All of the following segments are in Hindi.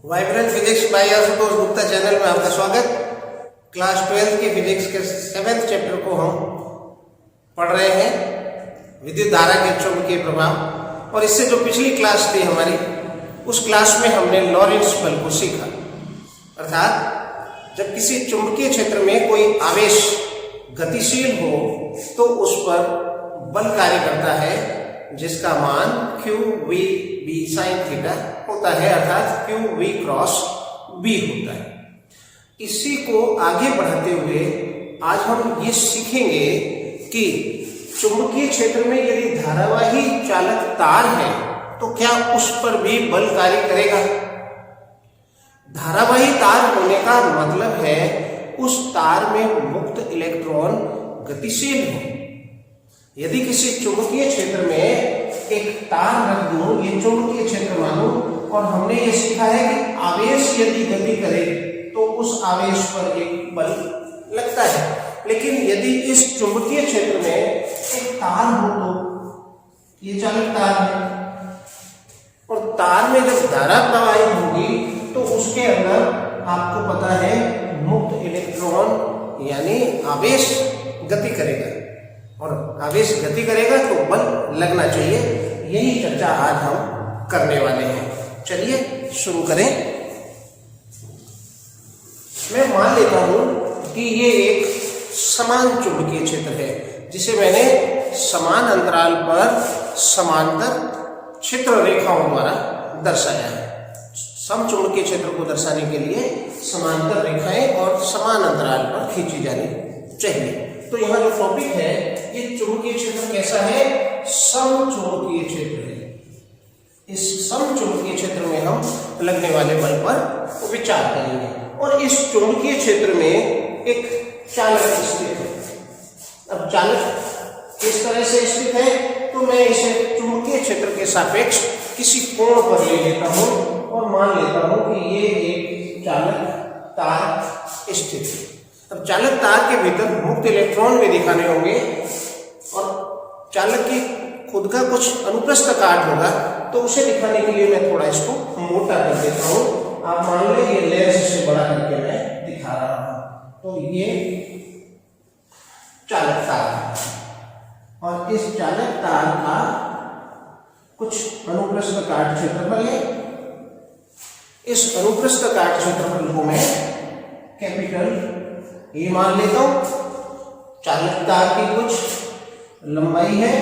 Vibrant physics bye Ashutosh Gupta channel में आपका स्वागत। क्लास 12 के फिजिक्स के 7th चैप्टर को हम पढ़ रहे हैं, विद्युत धारा के चुंबकीय प्रभाव। और इससे जो पिछली क्लास थी हमारी, उस क्लास में हमने लॉरेंट्ज बल को सीखा। अर्थात जब किसी चुंबकीय क्षेत्र में कोई आवेश गतिशील हो तो उस पर बल कार्य करता है, जिसका मान QV sin थीटा होता है, अर्थात QV क्रॉस B होता है। इसी को आगे बढ़ाते हुए आज हम ये सीखेंगे कि चुंबकीय क्षेत्र में यदि धारावाही चालक तार है तो क्या उस पर भी बल कार्य करेगा। धारावाही तार होने का मतलब है उस तार में मुक्त इलेक्ट्रॉन गतिशील है। यदि किसी चुंबकीय क्षेत्र में एक तार रख दूं, ये चुंबकीय क्षेत्र मानूं, और हमने ये सीखा है कि आवेश यदि गति करे तो उस आवेश पर एक बल लगता है। लेकिन यदि इस चुंबकीय क्षेत्र में एक तार हो तो ये चालक तार है, और तार में जब धारा प्रवाहित होगी तो उसके अंदर आपको पता है मुक्त इलेक्ट्रॉन यानी आवेश गति करेगा, और आवेश गति करेगा तो बल लगना चाहिए। यही चर्चा आज हम करने वाले हैं। चलिए शुरू करें। मैं मान लेता हूं कि ये एक समान चुंबकीय क्षेत्र है, जिसे मैंने समान अंतराल पर समांतर क्षेत्र रेखाओं द्वारा दर्शाया है। समचुंबकीय क्षेत्र को दर्शाने के लिए समांतर रेखाएं और समान अंतराल पर खींची जानी चाहिए। तो यहाँ जो टॉपिक है, ये चुंबकीय क्षेत्र कैसा है? समचुंबकीय क्षेत्र है। इस समचुंबकीय क्षेत्र में हम लगने वाले बल पर विचार करेंगे। और इस चुंबकीय क्षेत्र में एक चालक स्थित है। अब चालक किस तरह से स्थित है, तो मैं इसे चुंबकीय क्षेत्र के सापेक्ष किसी कोण पर ले लेता हूं और मान लेता हूं कि ये एक चालक तार स्थित है। अब चालक तार के भीतर मुक्त इलेक्ट्रॉन भी दिखाने होंगे, और चालक की खुद का कुछ अनुप्रस्थ काट होगा, तो उसे दिखाने के लिए मैं थोड़ा इसको मोटा कर देता हूं। आप मान लो ये लेंस से बड़ा करके मैं दिखा रहा हूं। तो ये चालक तार है, और इस चालक तार का कुछ अनुप्रस्थ काट क्षेत्रफल है। इस अनुप्रस्थ काट क्षेत्रफल को मैं कैपिटल ये मान लेता हूं। चालक तार की कुछ लंबाई है,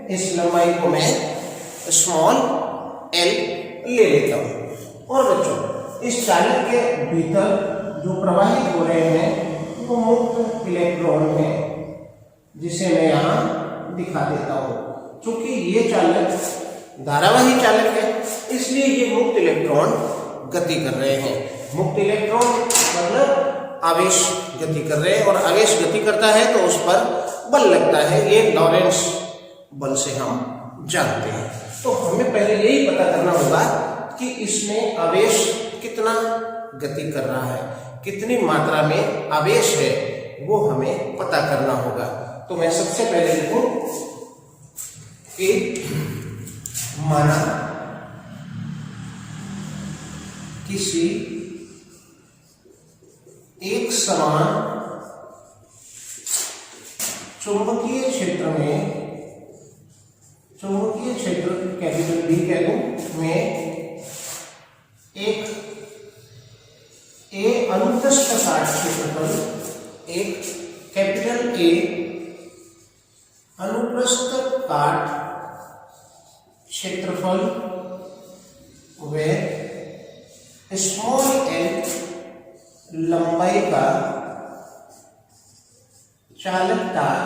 इस लंबाई को मैं स्मॉल l ले लेता हूं। और बच्चों, इस चालक के भीतर जो प्रवाहित हो रहे हैं वो मुक्त इलेक्ट्रॉन है, जिसे मैं यहां दिखा देता हूं। क्योंकि ये चालक धारावाही चालक है, इसलिए ये मुक्त इलेक्ट्रॉन गति कर रहे हैं। मुक्त इलेक्ट्रॉन मतलब आवेश गति कर रहे हैं, और आवेश गति करता है तो उस पर बल लगता है। ये लॉरेंट्ज बल से हम जानते हैं। तो हमें पहले यही पता करना होगा कि इसमें आवेश कितना गति कर रहा है, कितनी मात्रा में आवेश है, वो हमें पता करना होगा। तो मैं सबसे पहले लिखूं कि माना किसी एक समान चुंबकीय क्षेत्र में, चुंबकीय क्षेत्र कैपिटल B कह दूं में, एक A अनुप्रस्थ काट क्षेत्रफल, एक कैपिटल A अनुप्रस्थ काट क्षेत्रफल व स्मॉल l लंबाई का चालक तार।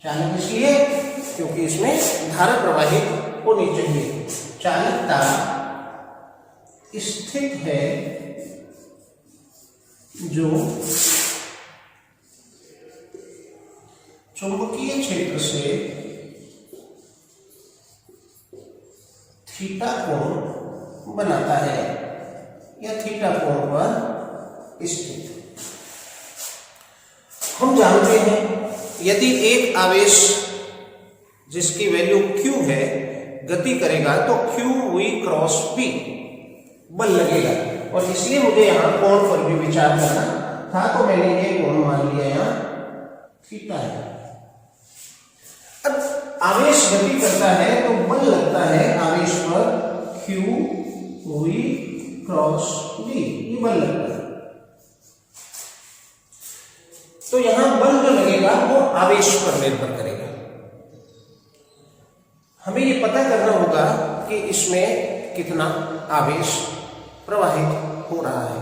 चालक इसलिए क्योंकि इसमें धारा प्रवाहित होनी चाहिए। चालक तार स्थित है जो चुंबकीय क्षेत्र से थीटा कोण बनाता है, या थीटा कोण पर स्थित। हम जानते हैं यदि एक आवेश जिसकी वैल्यू Q है गति करेगा तो QV क्रॉस B बल लगेगा, और इसलिए मुझे यहाँ कोण पर भी विचार करना था, तो मैंने ये कोण मान लिया यहाँ थीटा है। अब आवेश गति करता है तो बल लगता है आवेश पर Q V क्रॉस V, ये बल लगता है। तो यहां बल जो लगेगा वो आवेश पर निर्भर करेगा। हमें ये पता करना होगा कि इसमें कितना आवेश प्रवाहित हो रहा है।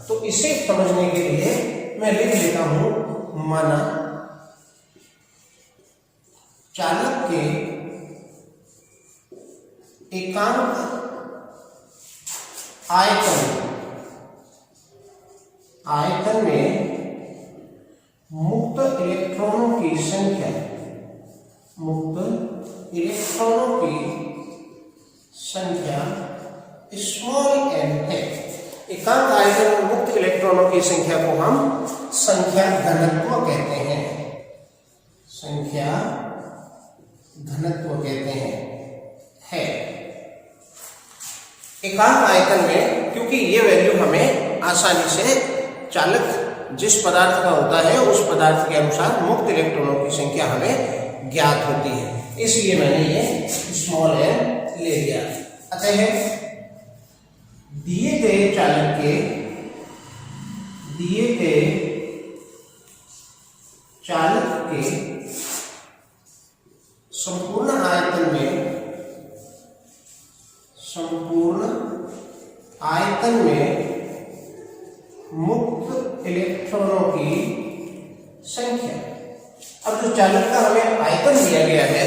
तो इसे समझने के लिए मैं लिख लेता हूं, माना चालक के एकांक आयतन में मुक्त इलेक्ट्रॉनों की संख्या, मुक्त इलेक्ट्रॉनों की संख्या स्मॉल n है। एकांक आयतन में मुक्त इलेक्ट्रॉनों की संख्या को हम संख्या घनत्व कहते हैं, संख्या घनत्व कहते हैं, है। एकांक आयतन में, क्योंकि ये वैल्यू हमें आसानी से चालक जिस पदार्थ का होता है उस पदार्थ के अनुसार मुक्त इलेक्ट्रॉनों की संख्या हमें ज्ञात होती है, इसलिए मैंने ये स्मॉल n ले लिया। अतः दिए गए चालक के संपूर्ण आयतन में मुक्त इलेक्ट्रॉनों की संख्या। अब जो चालक का हमें आयतन दिया गया है,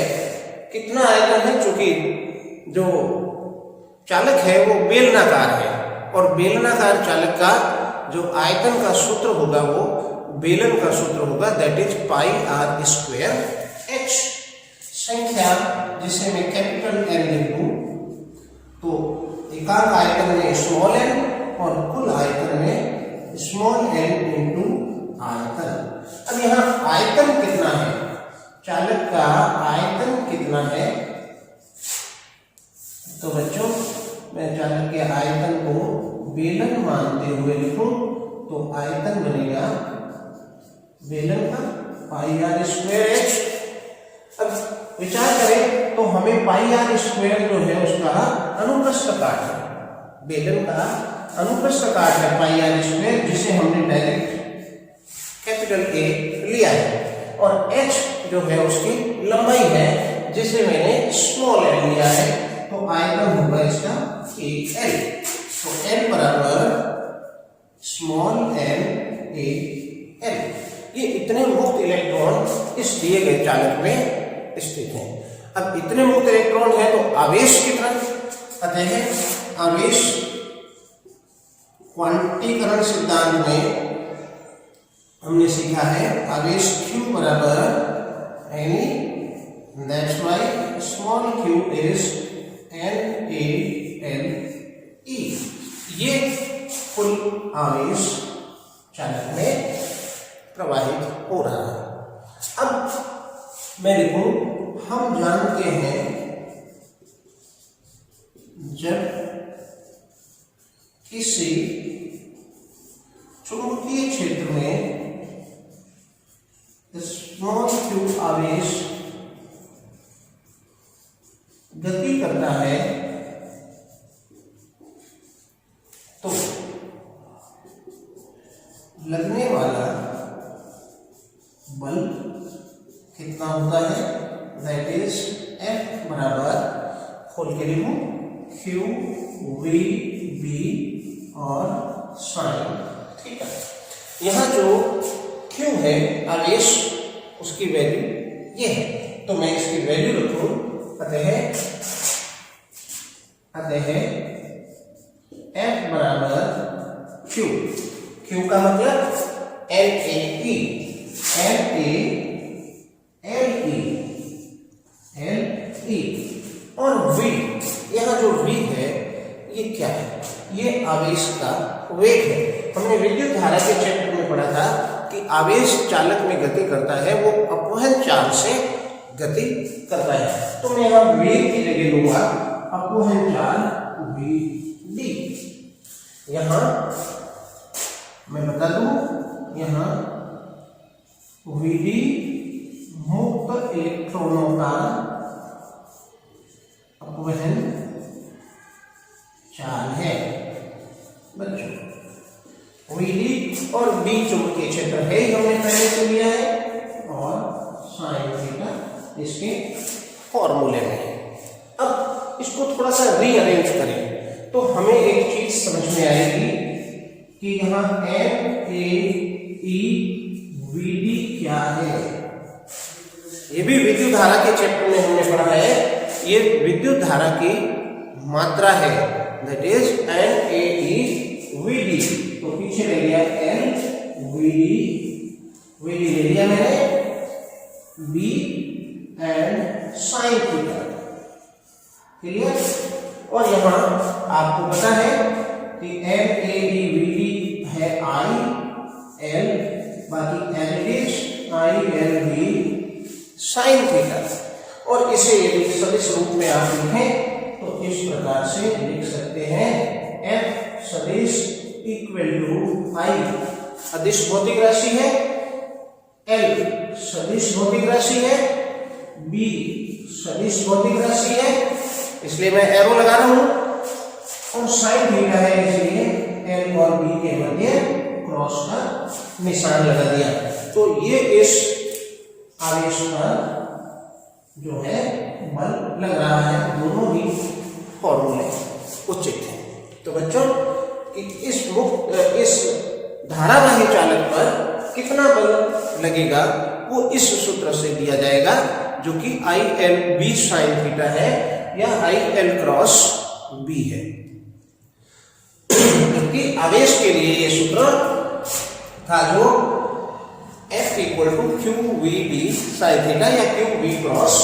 कितना आयतन है, चूंकि जो चालक है वो बेलनाकार है, और बेलनाकार चालक का जो आयतन का सूत्र होगा वो बेलन का सूत्र होगा, that is pi r square h. संख्या जिसे मैं कैपिटल N लिख दूं, तो एकांक आयतन में स्मॉल n और कुल आयतन में स्मॉल n इंटू आयतन। अब यहाँ आयतन कितना है, चालक का आयतन कितना है, तो बच्चों मैं चालक के आयतन को बेलन मानते हुए लिखूं, तो आयतन बनेगा बेलन का पाई आर स्क्वायर एच। अब विचार करें तो हमें पाई आर स्क्वायर जो है उसका अनुप्रस्थ काट है, बेलन का अनुप्रस्थ काट है पाई आर स्क्वायर, जिसे हमने डायरेक्ट कैपिटल A लिया है, और h जो है उसकी लंबाई है जिसे मैंने स्मॉल l लिया है, तो आयतन होगा इसका AL। तो L बराबर स्मॉल l AL। ये इतने मुक्त इलेक्ट्रॉन इस दिए गए चालक में स्थित हैं। अब इतने मुक्त इलेक्ट्रॉन है तो आवेश कितना, अतः आवेश क्वांटीकरण सिद्धांत में हमने सीखा है आवेश Q बराबर any, that's why small q is NaLe। ये कुल आवेश चालक में प्रवाहित हो रहा है। अब मैं लिखूं, हम जानते हैं जब किसी चुंबकीय क्षेत्र में स्मॉल q आवेश गति करता है तो लगने वाला बल कितना होता है, दैट इज F बराबर खोल के लिखूं Q V B और साइन थीटा। यहाँ जो Q है आवेश, उसकी वैल्यू ये है, तो मैं इसकी वैल्यू रखूं, अतः F बराबर Q का मतलब LAE और V, यहाँ जो V है ये क्या है, ये आवेश का वेग है। हमने विद्युत धारा के चैप्टर में पढ़ा था कि आवेश चालक में गति करता है, वो अपवहन चाल से गति करता है। तो मैं यहाँ वेग की जगह लूंगा अपवहन चाल VD। यहाँ मैं बता दूं, यहाँ VD मुक्त इलेक्ट्रॉनों का अपवहन चाल है बच्चों। VD और B चुंबकीय क्षेत्र है, हमने पहले से लिया है, और साइन थीटा इसके फॉर्मूले में है। अब इसको थोड़ा सा रीअरेंज करें तो हमें एक चीज समझ में आएगी कि यहाँ MAEVD क्या है। ये भी विद्युत धारा के चैप्टर में हमने पढ़ा है, ये विद्युत धारा की मात्रा है, दैट इज NAEVD। तो पीछे ले लिया LVD, VD ले लिया मैंने, B and sine theta, clear. और यहाँ आपको पता है कि MAEVD है IL, बाकी LD ILV साइन थीटा। और इसे यदि सदिश रूप में आप लिखें तो इस प्रकार से लिख सकते हैं, F सदिश इक्वल टू I अदिश भौतिक राशि है, L सदिश भौतिक राशि है, B सदिश भौतिक राशि है, इसलिए मैं एरो लगा रहा हूं, और साइन थीटा है इसलिए L और B के मध्य क्रॉस का निशान लगा दिया। तो ये इस आवेश पर जो है बल लग रहा है, दोनों ही फॉर्मूले उचित हैं। तो बच्चों इस धारावाही चालक पर कितना बल लगेगा वो इस सूत्र से दिया जाएगा, जो कि ILB साइन थीटा है या IL क्रॉस B है। क्योंकि आवेश के लिए ये सूत्र था जो F equal to QVB sine theta या QV क्रॉस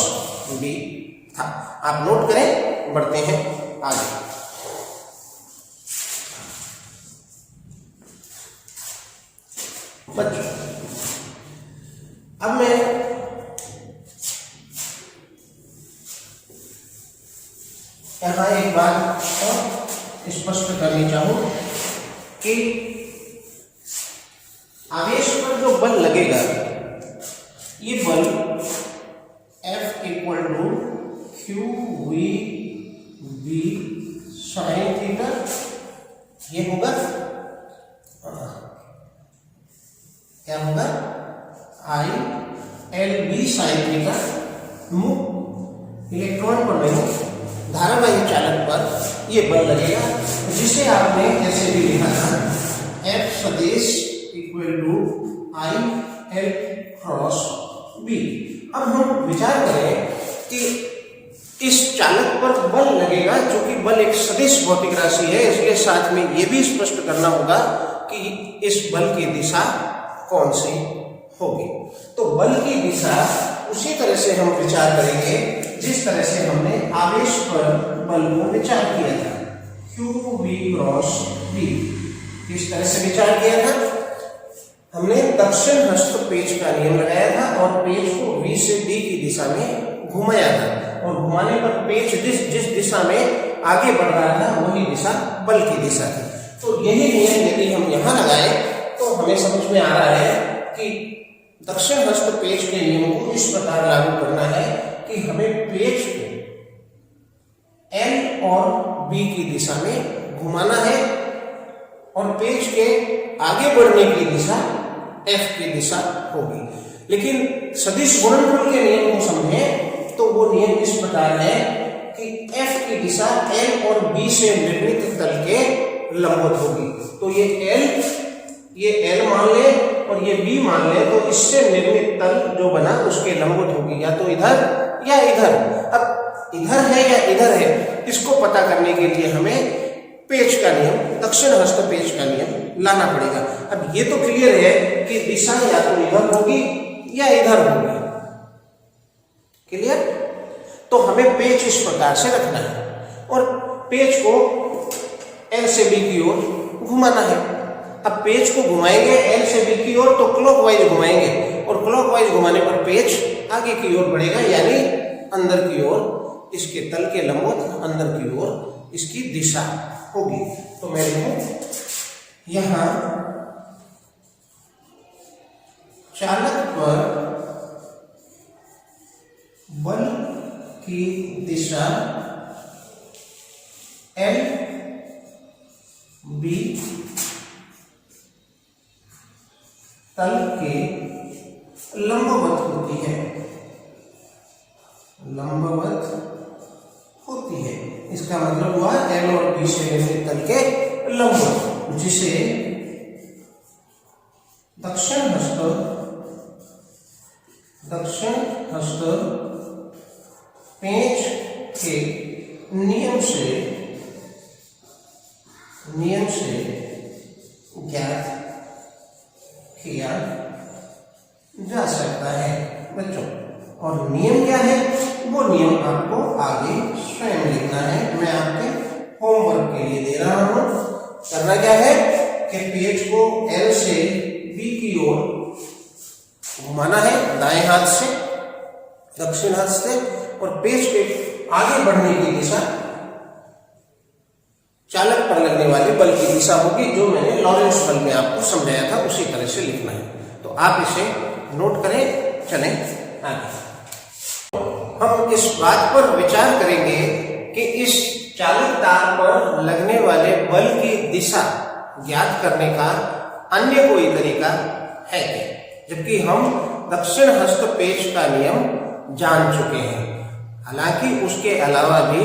B था। आप नोट करें, बढ़ते हैं आगे। बच्चों अब मैं यहाँ एक बात स्पष्ट करनी चाहूं कि आवेश पर जो बल लगेगा, ये बल F equal to QVB sine theta ये होगा, क्या होगा, ILB साइन थीटा मुक्त इलेक्ट्रॉन पर नहीं, धारावाही चालक पर ये बल लगेगा, जिसे आपने ऐसे भी लिखा था F सदिश equal to IL cross B। अब हम विचार करें कि इस चालक पर बल लगेगा, जो कि बल एक सदिश भौतिक राशि है, इसके साथ में ये भी स्पष्ट करना होगा कि इस बल की दिशा कौन सी होगी। तो बल की दिशा उसी तरह से हम विचार करेंगे जिस तरह से हमने आवेश पर बल को विचार किया था, QV क्रॉस B। किस तरह से विचार किया था, हमने दक्षिण हस्त पेच का नियम लगाया था और पेच को V से D की दिशा में घुमाया था, और घुमाने पर पेच जिस दिशा में आगे बढ़ रहा था वही दिशा बल की दिशा थी। तो यही नियम यदि हम यहाँ लगाए तो हमें समझ में आ रहा है कि दक्षिण हस्त पेच के नियम को इस प्रकार लागू करना है कि हमें पेच को L और B की दिशा में घुमाना है, और पेच के आगे बढ़ने की दिशा F की दिशा होगी। लेकिन सदिश गुणनफल के नियम को समझें तो वो नियम इस प्रकार है कि F की दिशा L और B से निर्मित तल के लंबवत होगी। तो ये L मान ले और ये B मान ले, तो इससे निर्मित तल जो बना उसके लंबवत होगी, या तो इधर या इधर। अब इधर है या इधर है, इसको पता करने के लिए हमें पेच का नियम, दक्षिण हस्त पेच का नियम लाना पड़ेगा। अब ये तो क्लियर है कि दिशा या तो इधर होगी या इधर होगी, क्लियर। तो हमें पेच इस प्रकार से रखना है और पेच को L से B की ओर घुमाना है। अब पेच को घुमाएंगे L से B की ओर तो क्लॉकवाइज घुमाएंगे, और क्लॉकवाइज घुमाने पर पेच आगे की ओर बढ़ेगा, यानी अंदर की ओर, इसके तल के लंबवत अंदर की ओर इसकी दिशा होगी। तो मैं लिखूं यहां चालक पर बल की दिशा L B तल के लंबवत होती है, लंबवत होती है। इसका मतलब हुआ L और B से तल के लंबवत, जिसे दक्षिण हस्त पेंच के नियम से ज्ञात किया जा सकता है बच्चों। और नियम क्या है, वो नियम आपको आगे स्वयं लिखना है। मैं आपके होमवर्क के लिए दे रहा हूं। करना क्या है कि पेज को L से B की ओर घुमाना है दाएं हाथ से, दक्षिण हाथ से, और पेज के आगे बढ़ने की दिशा चालक पर लगने वाले बल की दिशा होगी, जो मैंने लॉरेंस बल में आपको समझाया था, उसी तरह से लिखना है। तो आप इसे नोट करें। चलें आगे। हम इस बात पर विचार करेंगे कि इस चालक तार पर लगने वाले बल की दिशा ज्ञात करने का अन्य कोई तरीका है क्या, जबकि हम दक्षिण हस्त पेच का नियम जान चुके हैं। हालांकि उसके अलावा भी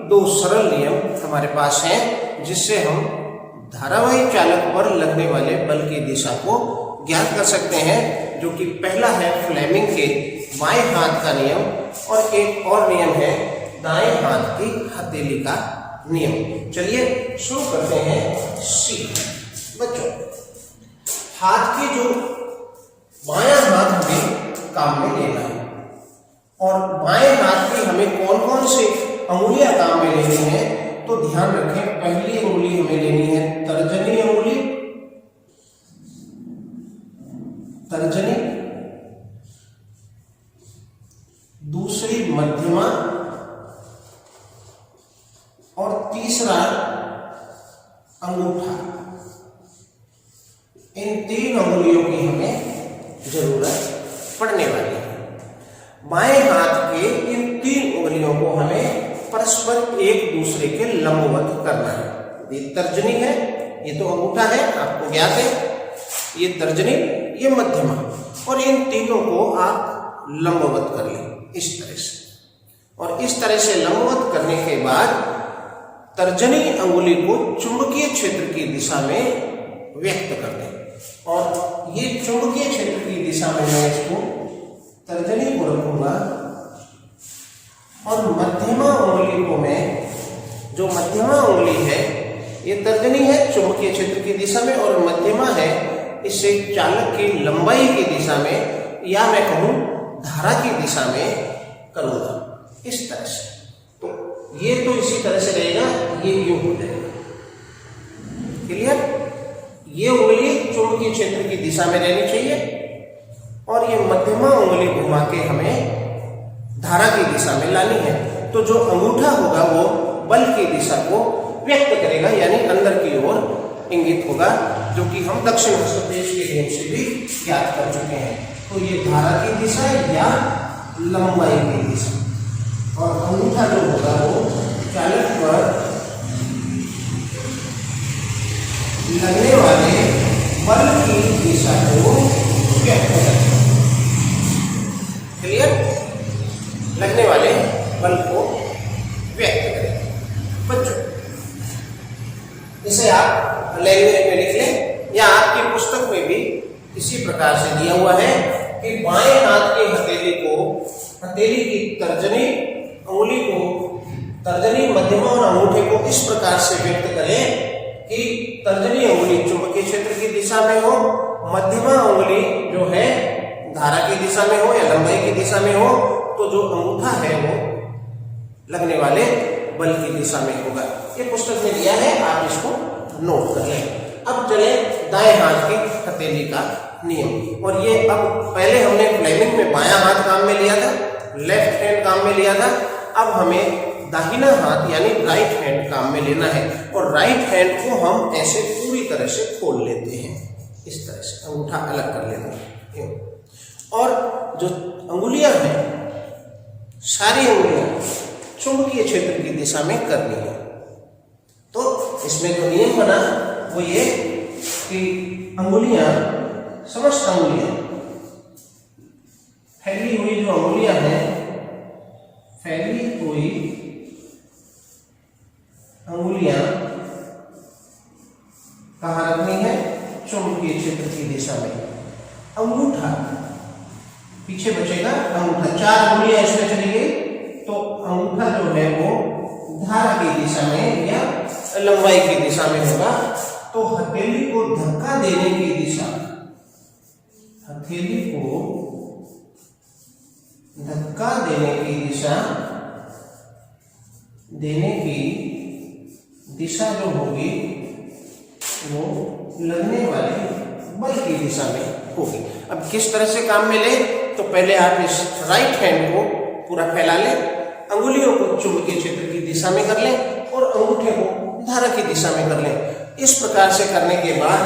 दो सरल नियम हमारे पास हैं, जिससे हम धारावाही चालक पर लगने वाले बल की दिशा को ज्ञात कर सकते हैं, जो कि पहला है फ्लेमिंग के बाएं हाथ का नियम, और एक और नियम है दाएं हाथ की हथेली का नियम। चलिए शुरू करते हैं। सी बच्चों, हाथ की जो बायां हाथ हमें काम में लेना है, और बाएं हाथ की हमें कौन कौन से अंगुलियां काम में लेनी है, तो ध्यान रखें। पहली अंगुली हमें लेनी है तर्जनी अंगुली, तर्जनी, दूसरी मध्यमा, और तीसरा अंगूठा। इन तीन अंगुलियों की हमें जरूरत पड़ने वाली है। बाएं हाथ के इन तीन उंगलियों को हमें परस्पर एक दूसरे के लंबवत करना है। ये तर्जनी है, ये तो अंगूठा है, आपको ज्ञात है। ये तर्जनी, ये मध्यमा, और इन तीनों को आप लंबवत कर लें इस तरह से। और इस तरह से लंबवत करने के बाद तर्जनी अंगुली को चुंबकीय क्षेत्र की दिशा में व्यक्त कर दें। और ये चुंबकीय क्षेत्र की दिशा में मैं इसको तर्जनी को रखूंगा, और मध्यमा उंगली को मैं, जो मध्यमा उंगली है ये तर्जनी है चुंबकीय क्षेत्र की दिशा में, और मध्यमा है इसे चालक की लंबाई की दिशा में, या मैं कहूं धारा की दिशा में करूंगा इस तरह से। तो ये तो इसी तरह से रहेगा, ये यूं हो जाएगा। क्लियर? ये उंगली चुंबकीय क्षेत्र की दिशा में रहनी चाहिए, और ये मध्यमा उंगली घुमा के हमें धारा की दिशा में लानी है। तो जो अंगूठा होगा वो बल की दिशा को व्यक्त करेगा, यानी अंदर की ओर इंगित होगा, जो कि हम दक्षिण हस्त पेच के नियम से भी ज्ञात कर चुके हैं। तो ये धारा की दिशा या लंबाई की दिशा, और अंगूठा जो होगा वो चालक पर लगने वाले बल की दिशा को व्यक्त करेगा। क्लियर? लगने वाले बल को व्यक्त करें बच्चों। इसे आप लैंग्वेज में लिख लें, या आपकी पुस्तक में भी इसी प्रकार से दिया हुआ है कि बाएं हाथ की हथेली को, हथेली की तर्जनी अंगुली को, तर्जनी, मध्यमा और अंगूठे को इस प्रकार से व्यक्त करें कि तर्जनी अंगुली चुंबकीय क्षेत्र की दिशा में हो, मध्यमा अंगुली जो है धारा की दिशा में हो या लंबाई की दिशा में हो, तो जो अंगूठा है वो लगने वाले बल की दिशा में होगा। ये पुस्तक में दिया है, आप इसको नोट कर लें। अब चले दाएं हाथ की हथेली का नियम। और ये अब पहले हमने फ्लेमिंग में बायां हाथ काम में लिया था, लेफ्ट हैंड काम में लिया था। अब हमें दाहिना हाथ यानी राइट हैंड काम में लेना है और राइट हैंड को हम ऐसे पूरी तरह से खोल लेते हैं, इस तरह से अंगूठा अलग कर लेना है। और जो अंगुलियां हैं, सारी अंगुलियां चुंबकीय क्षेत्र की दिशा में करनी है। तो इसमें जो नियम बना वो ये कि अंगुलियां, समस्त अंगुलियां, फैली हुई जो अंगुलियां हैं, फैली हुई अंगुलियां कहाँ रखनी है? चुंबकीय क्षेत्र की दिशा में। अंगूठा पीछे बचेगा, अंगूठा, 4 अंगुलियां इसमें चली गई तो अंगूठा जो है वो धारा की दिशा में या लंबाई की दिशा में होगा। तो हथेली को धक्का देने की दिशा, हथेली को धक्का देने की दिशा जो होगी वो लगने वाले बल की दिशा में होगी। अब किस तरह से काम में ले? तो पहले आप इस राइट हैंड को पूरा फैला लें, अंगुलियों को चुंबकीय क्षेत्र की दिशा में कर लें और अंगूठे को धारा की दिशा में कर लें। इस प्रकार से करने के बाद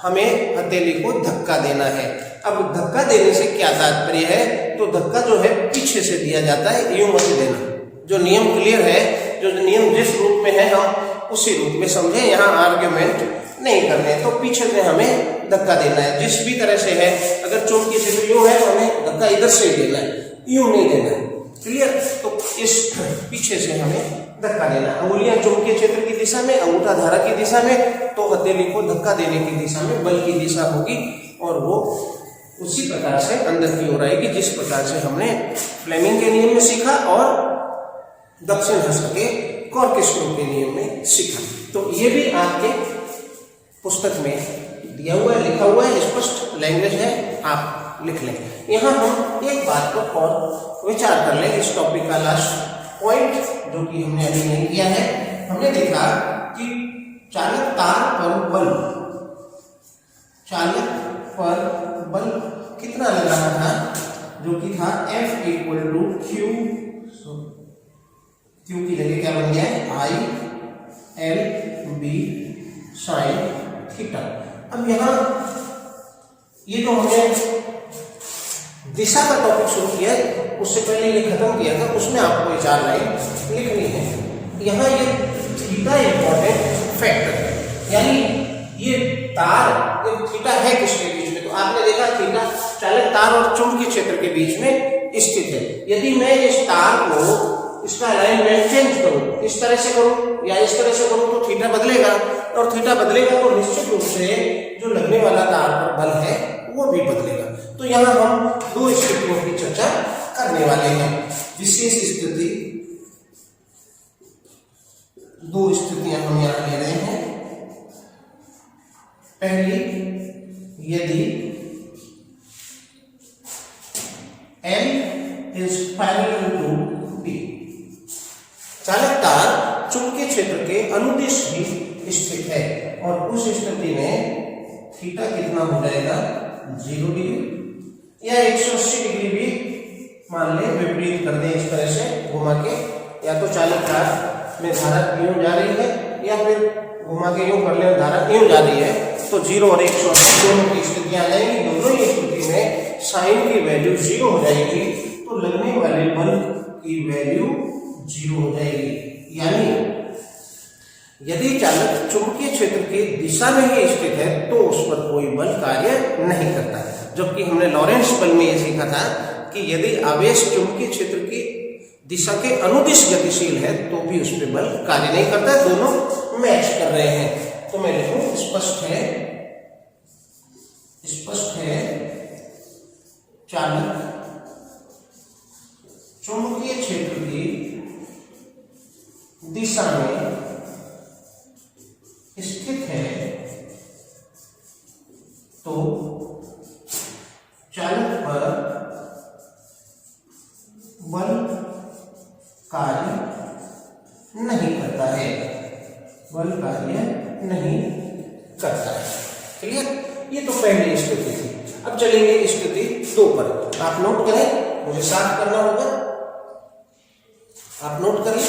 हमें हथेली को धक्का देना है। अब धक्का देने से क्या तात्पर्य है? तो धक्का जो है पीछे से दिया जाता है, यूं मत देना। जो नियम क्लियर है, जो नियम जिस रूप में है हम उसी रूप में समझे, यहाँ आर्ग्यूमेंट नहीं करने। तो पीछे से हमें धक्का देना है, जिस भी तरह से है। अगर चुंबकीय क्षेत्र यूं है तो हमें धक्का इधर से ही देना है, यूं नहीं देना है। क्लियर? तो इस पीछे से हमें धक्का देना। अंगुलियां चुंबकीय क्षेत्र की दिशा में, अंगूठा धारा की दिशा में, तो हथेली को धक्का देने की दिशा में बल की दिशा होगी और वो उसी प्रकार से अंदर की ओर आएगी जिस प्रकार से हमने फ्लेमिंग के नियम में सीखा और दक्षिण हस्त के कॉर्केस्ट्रो के नियम में सीखा। तो ये भी आपके पुस्तक में दिया हुआ है, लिखा हुआ है, स्पष्ट लैंग्वेज है, आप लिख लें। यहाँ हम एक बात को और विचार कर लें, इस टॉपिक का लास्ट पॉइंट जो कि हमने अभी नहीं किया है। हमने देखा कि चालक तार पर बल, चालक पर बल कितना लग रहा था? जो कि था F = Q की जगह क्या बन गया है? I/L/B sin theta. अब यहाँ ये जो हमने दिशा का टॉपिक शुरू किया, उससे पहले ये खत्म किया था, उसमें आपको ये 4 लाइन लिखनी है। यहाँ ये थीटा इंपॉर्टेंट फैक्टर है, यानी ये तार, ये थीटा है किसके बीच में? तो आपने देखा थीटा चालक तार और चुंबकीय क्षेत्र के बीच में स्थित है। यदि मैं इस तार को, इसका अलाइनमेंट चेंज करूं, इस तरह से करूं या इस तरह से करूं, तो थीटा बदलेगा और थीटा बदलेगा तो निश्चित रूप से जो लगने वाला तार पर बल है वो भी बदलेगा। तो यहाँ हम 2 स्थितियों की चर्चा करने वाले हैं। विशेष स्थिति, 2 स्थितियां हम यहाँ ले रहे हैं। पहली, यदि L is parallel to B, चालक तार चुंबकीय क्षेत्र के अनुदिश भी स्थित है और उस स्थिति में थीटा कितना हो जाएगा? 0 डिग्री या 180 डिग्री भी मान ले, विपरीत कर दें इस तरह से घुमा के, या तो चालक तार में धारा यूं जा रही है या फिर घुमा के यूं कर ले, धारा यूं जा रही है, तो 0 और 180 दोनों की स्थितियां आ जाएंगी। दोनों ही स्थिति में साइन की वैल्यू 0 हो जाएगी, तो लगने वाले बल की वैल्यू 0 हो जाएगी। यानी यदि चालक चुंबकीय क्षेत्र की दिशा में ही स्थित है तो उस पर कोई बल कार्य नहीं करता। जबकि हमने लॉरेंस बल में यह सीखा था कि यदि आवेश चुंबकीय क्षेत्र की दिशा के अनुदिश गतिशील है तो भी उस पर बल कार्य नहीं करता, दोनों मैच कर रहे हैं। तो मैं लिखूं, स्पष्ट है चालक चुंबकीय क्षेत्र की दिशा में स्थित है तो चालक पर बल कार्य नहीं करता है, बल कार्य नहीं करता है। क्लियर? ये तो पहली स्थिति थी। अब चलेंगे स्थिति 2 पर। आप नोट करें, मुझे साफ करना होगा, आप नोट करें।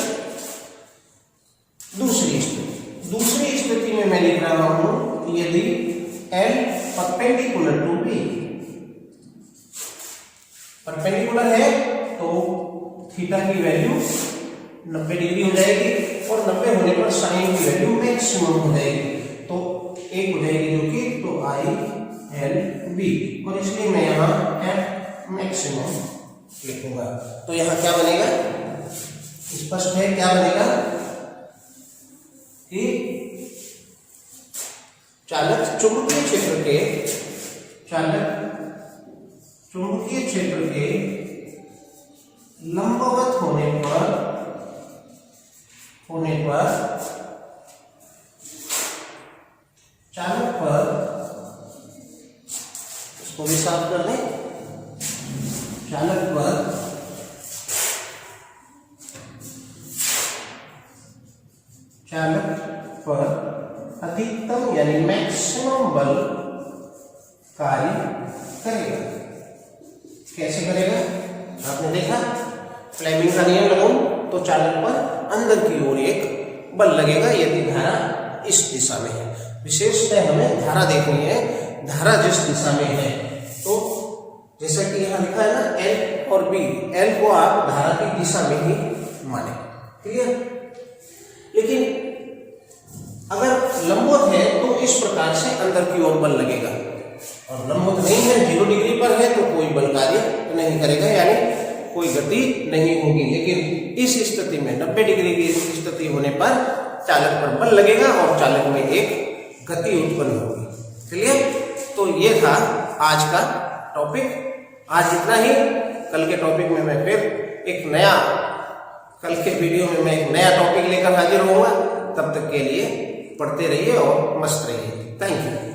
दूसरी स्थिति में मैं लिख रहा हूं यदि L perpendicular to B, perpendicular है तो थीटा की वैल्यू 90 डिग्री हो जाएगी और 90 होने पर साइन की वैल्यू मैक्सिमम हो जाएगी, तो एक हो जाएगी जो कि तो ILB, और इसलिए मैं यहाँ F मैक्सिमम लिखूंगा। तो यहाँ क्या बनेगा, स्पष्ट है क्या बनेगा कि चालक चुंबकीय क्षेत्र के लंबवत होने पर चालक पर, इसको भी साफ कर दें, चालक पर अधिकतम यानी मैक्सिमम बल कार्य करेगा। कैसे करेगा, आपने देखा फ्लेमिंग का नियम लगाऊं तो चालक पर अंदर की ओर एक बल लगेगा यदि धारा इस दिशा में है। विशेषतः हमें धारा देखनी है, धारा जिस दिशा में है, तो जैसा कि यहाँ लिखा है ना L और B, L को आप धारा की दिशा में ही माने, क्लियर। लेकिन अगर लंबवत है तो इस प्रकार से अंदर की ओर बल लगेगा, और लंबवत नहीं है 0 डिग्री पर है तो कोई बल कार्य नहीं करेगा, यानी कोई गति नहीं होगी। लेकिन इस स्थिति में 90 डिग्री की स्थिति होने पर चालक पर बल लगेगा और चालक में एक गति उत्पन्न होगी। क्लियर। तो ये था आज का टॉपिक। आज इतना ही। कल के टॉपिक में मैं फिर एक नया, कल के वीडियो में मैं एक नया टॉपिक लेकर हाजिर होऊंगा। तब तक के लिए पढ़ते रहिए और मस्त रहिए। Thank you.